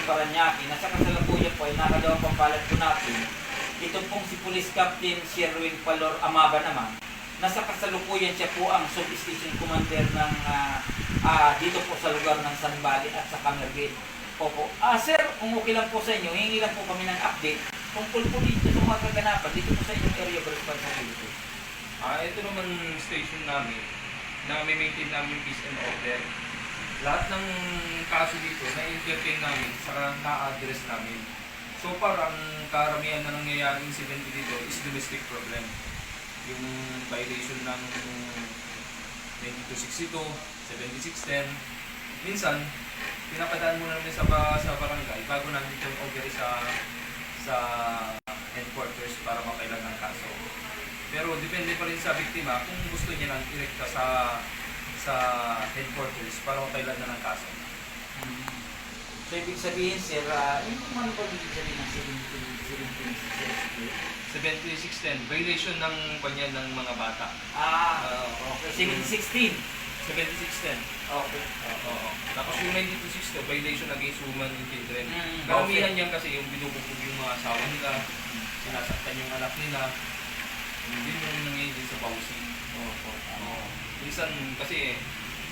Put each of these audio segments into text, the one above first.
Paranaque. Nasa kasalukuyan po ay nakadawang pampalat po natin. Ito pong si Police Captain Sherwin Palor Amaba naman. Nasa kasalukuyan siya po ang Sub-Station Commander ng dito po sa lugar ng San Bali at sa Camerville. Opo. Sir, kung okay lang po sa inyo, hingi lang po kami ng update tungkol po dito sa mga kaganapan dito po sa inyong area of responsibility. Ito naman station namin na may maintain namin peace and order. Lahat ng kaso dito na-entertain namin sa na-address namin. So far, ang karamihan na nangyayari incident dito is domestic problem. Yung violation ng 9262, 7610. Minsan, pinapadaan muna namin sa barangay bago namin itong over sa headquarters para mapailan ng kaso. Pero depende pa rin sa biktima kung gusto niya nang irekta sa headquarters para mapailan na ng kaso. So, ibig sabihin, sir, yung ano ba ibig sabihin ng 7610, violation ng kanya ng mga bata. Okay. 716. 7610. Okay. Oo. Tapos yung 9262, violation against women and children. Okay. Karamihan yan kasi yung binubugbog yung mga asawa nila, sinasaktan yung anak nila. Hindi yung nangyayari sa pausi. Minsan kasi,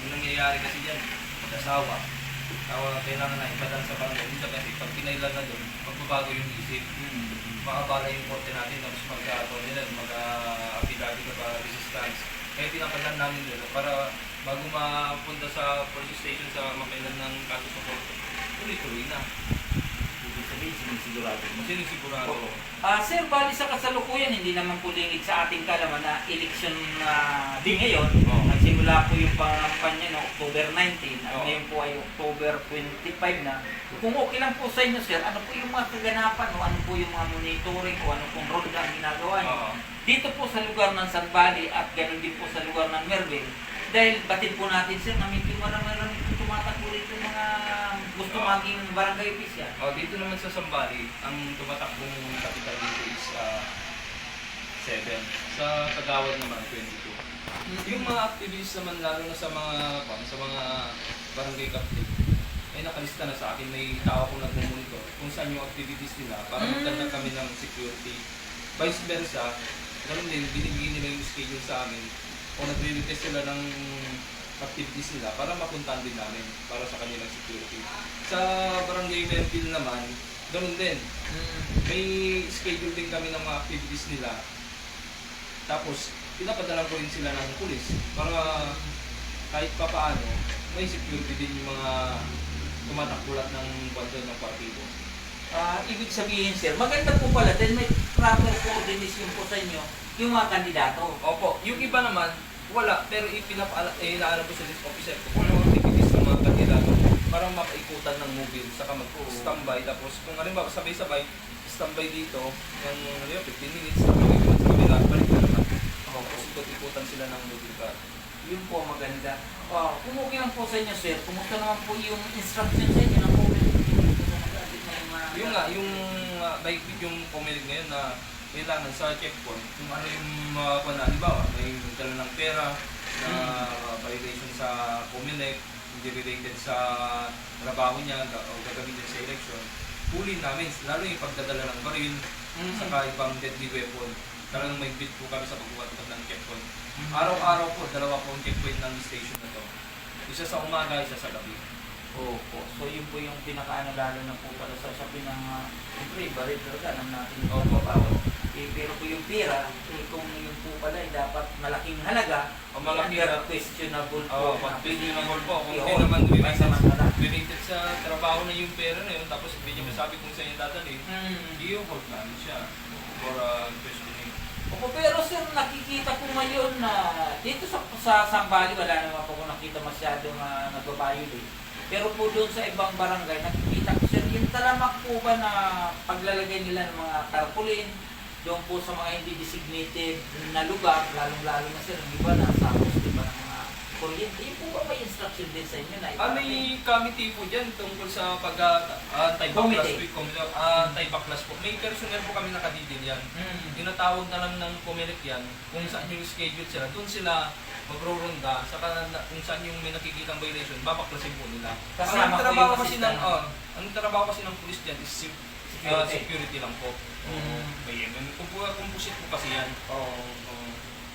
yung nangyayari kasi yan, pag-asawa, kailangan na ipadaan sa barangay. Minsan kasi pag pinailan na doon, magbabago yung isip. Makabala yung korte natin, tapos mag-apidali ka pa resistance. Kaya pinapadaan namin doon para bago mapunta sa police station sa mapailan ng kaso sa korte, tuloy-tuloy na. Ibig sabihin, sinisigurado mo. Sinisigurado. Sir, bali sa kasalukuyan, hindi naman po lingid sa ating kalaman na election din ngayon. Nagsimula po yung pangampanya no October 19 at ngayon po ay October 25 na. Kung okay lang po sa inyo, sir, ano po yung mga kaganapan o ano po yung mga monitoring o ano pong ronda ang ginagawa nyo dito po sa lugar ng San Bali at ganoon din po sa lugar ng Merville? Dahil batid po natin, sir, na medyo marami tumatakbo dito mga gusto maging barangay official. Dito naman sa Sambali, ang tumatakbong kapital dito is 7. Sa Kagawad naman, 22. Yung mga activities naman, lalo na sa mga barangay captain, ay nakalista na sa akin. May tao akong nagmumonitor kung saan yung activities nila para magdagdag kami ng security. Vice versa, ganun din, binibigyan nila yung schedule sa amin o nagre-request sila ng activities nila para mapuntahan din namin para sa kanilang security. Sa Barangay Merville naman, ganun din. May schedule din kami ng mga activities nila. Tapos, pinapadala ko rin sila ng pulis para kahit pa paano, may security din yung mga tumatakbulat ng kwento ng partido. Ibig sabihin, sir, maganda po pala dahil may proper coordination po sa inyo yung mga kandidato. Opo, yung iba naman, wala, pero inaalam ko sa list officer ko kung ano ang activities ng mga kandidato para makaikutan ng mobile, saka mag-standby. Tapos kung halimbawa sabay-sabay, standby dito, yung 15 minutes, tapos sa kabila, balik na naman. Tapos ikot-ikutan sila ng mobile car. Yun po maganda. Kung okay lang po sa inyo, sir, kumusta naman po yung instruction sa inyo ng mobile? Yung nga, yung mahigpit yung pumilig ngayon na kailangan sa checkpoint, kung ano yung halimbawa, may dala ng pera na violation sa pumilig, hindi related sa trabaho niya o gagamitin sa election, huli namin, lalo yung pagdadala ng baril, saka ibang deadly weapon. Talagang may bit po kami sa pagbukat ng checkpoint. Araw-araw po, 2 po ang checkpoint ng station na to. Isa sa umaga, isa sa gabi. Opo. So yun po yung pinakaano lalo na po pala sa siyempre, baril talaga naman natin pero po yung pera, kung yun po pala ay dapat malaking halaga, malaking questionable po. Questionable po. Kung hindi naman related sa trabaho na yung pera na yun, tapos hindi niya masabi kung saan yung dadalhin, hindi yung hold namin siya for questioning. Opo, pero sir, nakikita ko ngayon na dito sa Sambali, wala naman po kung nakita masyadong nagbabayo din. Pero po doon sa ibang barangay, nakikita ko sir, yung talamak po ba na paglalagay nila ng mga tarpaulin, doon po sa mga hindi designated na lugar, lalong-lalo na sir, ang iba nasa house, di ba, ng mga kuryente. Yung po ba may instruction din sa inyo na may committee po dyan tungkol sa anti-backlash anti-backlash po. May personnel po kami nakadidil yan. Tinatawag na lang ng pumilit yan kung saan yung schedule sila. Doon sila magro-ronda, saka kung saan yung may nakikitang violation, babaklasin po nila. Kasama ang trabaho kasi ng Ang trabaho kasi ng pulis dyan is security lang po. May composite po kasi yan.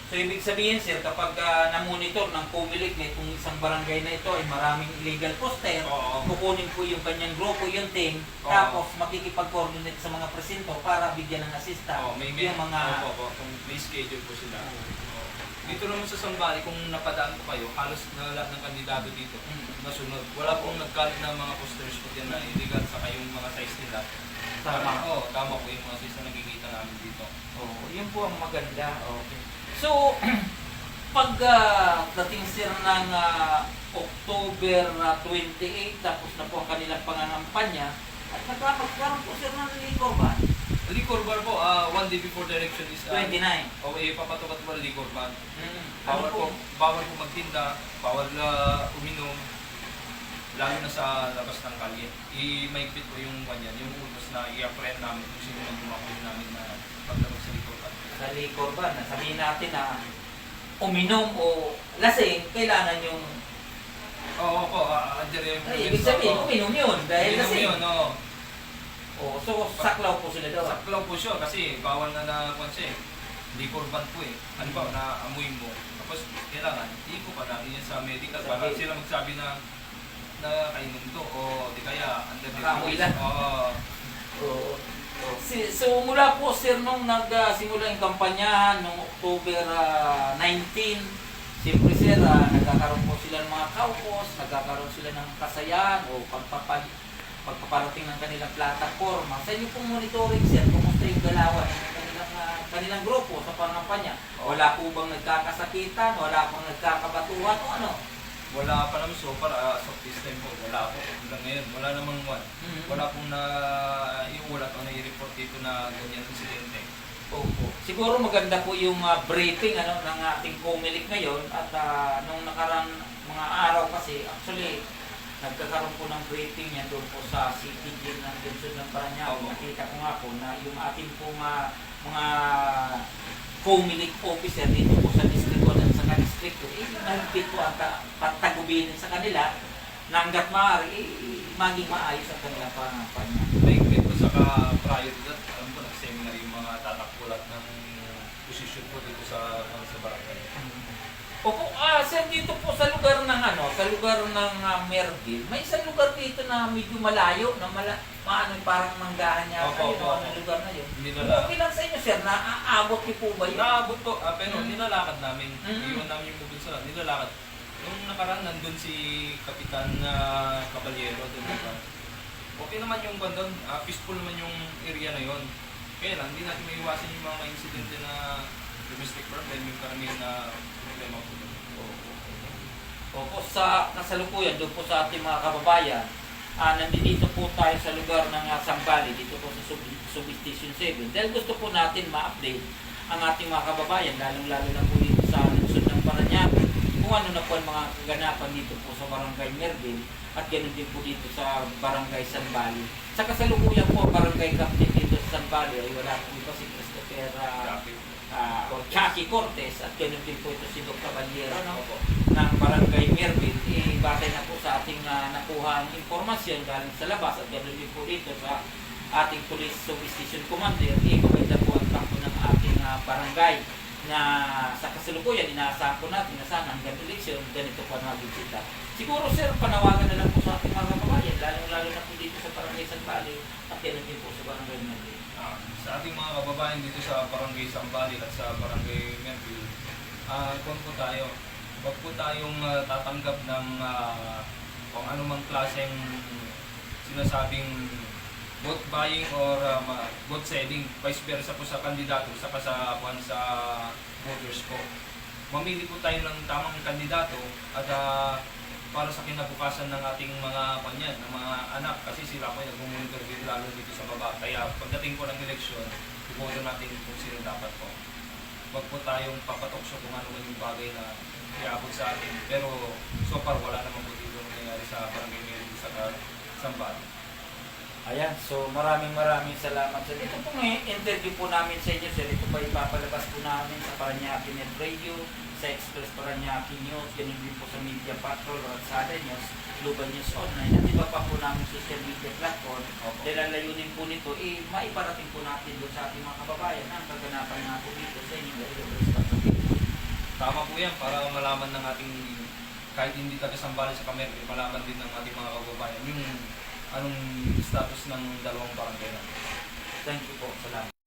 So ibig sabihin sir, kapag na-monitor ng COMELEC na itong isang barangay na ito ay maraming illegal poster, kukunin po yung kanyang grupo, yung team, tapos makikipag-coordinate sa mga presinto para bigyan ng assista yung mga... May schedule po sila. Dito naman sa Sambales, kung napadaan po kayo, halos na lahat ng kandidato dito, nasunod. Wala pong nagkalit na mga posters po dyan na illegal, saka yung mga size nila. Tama po yung mga size na nakikita namin dito. Yun po ang maganda. So, pag dating sir ng October 28, tapos na po ang kanilang pangangampanya, at nagkakaroon po sir ng liquor ban. Liquor ban po, one day before the election is 29. Okay, papatukat mo liquor ban. Ano Bawal po magtinda, bawal uminom, lalo na sa labas ng kalye. I-maigpit po yung kanyan, yung utos na i-apprehend namin kung sino man tumakbo namin na paglabas sa liquor ban. Sa liquor ban, sabihin natin na uminom o lasing, kailangan yung... ibig sabihin, uminom yun dahil lasing. So saklaw po sila daw. Saklaw po siya kasi bawal na konse. Liquor ban po eh. Ano ba, naamoy mo. Tapos kailangan, hindi po pa natin yan sa medical. Baka sila magsabi na kainom to o di kaya under the nakamoy lang. So mula po sir nung nagsimula yung kampanyahan noong October 19, siyempre sir, nagkakaroon po sila ng mga caucus, nagkakaroon sila ng kasayahan o pagpaparating ng kanilang plataforma. Sa inyo pong monitoring sir, kumusta yung galawan ng kanilang grupo sa pangampanya? Wala po bang nagkakasakitan? Wala pong nagkakabatuhan o ano? Wala pa naman so para soft this time po. Wala po. Hanggang ngayon, wala namang wala pong iulat o na-report dito na ganyan insidente. Siguro maganda po yung briefing ng ating COMELEC ngayon at nung nakarang mga araw kasi actually nagkakaroon po ng briefing yan doon po sa City Gym ng Lungsod ng Parañaque. Nakita ko nga po na yung ating po mga COMELEC officer dito po sa distrito at sa distrito, nahigpit po ang patagubinin sa kanila na hanggat maaari, maging maayos ang kanilang pangampanya. Mahigpit po saka prior to that, alam po nag-seminar yung mga tatakbulat ng posisyon po dito sa barangay. Sir, dito po sa lugar ng Merville, may isang lugar dito na medyo malayo, na parang manggahan niya kayo, lugar na yun. Okay lang sa inyo, sir, naaabot niyo po ba yun? Naabot po, pero nilalakad namin. Iwan namin yung mobile sa nilalakad. Nung nakaraan, nandun si Kapitan Caballero doon. Okay naman yung bandon, peaceful naman yung area na yon. Kaya lang, hindi natin maiwasan yung mga insidente na domestic problem, yung karamihan na problema po. Sa kasalukuyan, doon po sa ating mga kababayan, nandito po tayo sa lugar ng Sambales, dito po sa Substation 7. Dahil gusto po natin ma-update ang ating mga kababayan, lalong-lalo na po dito sa lungsod ng Parañaque, kung ano na po ang mga kaganapan dito po sa Barangay Merville at ganoon din po dito sa Barangay Sambales. Sa kasalukuyan po, Barangay Captain dito sa Sambales ay wala po iba si Christopher Chucky Cortez at ganoon din po ito si Dr. Caballero ng Barangay Merville. Batay na po sa ating nakuha ang informasyon galing sa labas at ganoon din po dito sa ating Police Substation Commander. Maganda po ang takbo ng ating barangay na sa kasalukuyan inaasahan po natin na sana hanggang eleksyon ganito po ang maging sila. Siguro sir, panawagan na lang po sa ating mga kababayan, lalo na po dito sa Barangay Sambales at ganoon din po sa Barangay Merville. Sa ating mga kababayan dito sa Barangay Sambales at sa Barangay Merville, kung po tayo, wag po tayong tatanggap ng kung anumang klaseng sinasabing vote buying or vote selling, vice versa po sa kandidato, saka sa voters po. Mamili po tayo ng tamang kandidato at para sa kinabukasan ng ating mga ng mga anak, kasi sila po nag-monitor din lalo dito sa baba. Kaya pagdating po ng eleksyon, iboto natin kung sino dapat po. Wag po tayong papatokso kung ano man yung bagay na iabot sa atin. Pero so far wala namang po dito nangyayari sa Barangay Merville sa Sambales. Ayan, so maraming salamat sa ito pong interview po namin sa inyo, sir. Ito pa ipapalabas po namin sa Parañaque Net Radio, sa Express Parañaque News, ganun din po sa Media Patrol, Ratsada News, Global News Online, at iba pa po namin social media platform. layunin po nito, maiparating po natin doon sa ating mga kababayan ang kaganapan nga po dito sa inyong area of responsibility. Tama po yan, para malaman ng ating, kahit hindi taga-sambali sa Kamerke, malaman din ng ating mga kababayan yung anong status ng dalawang barangay natin. Thank you po. Salamat.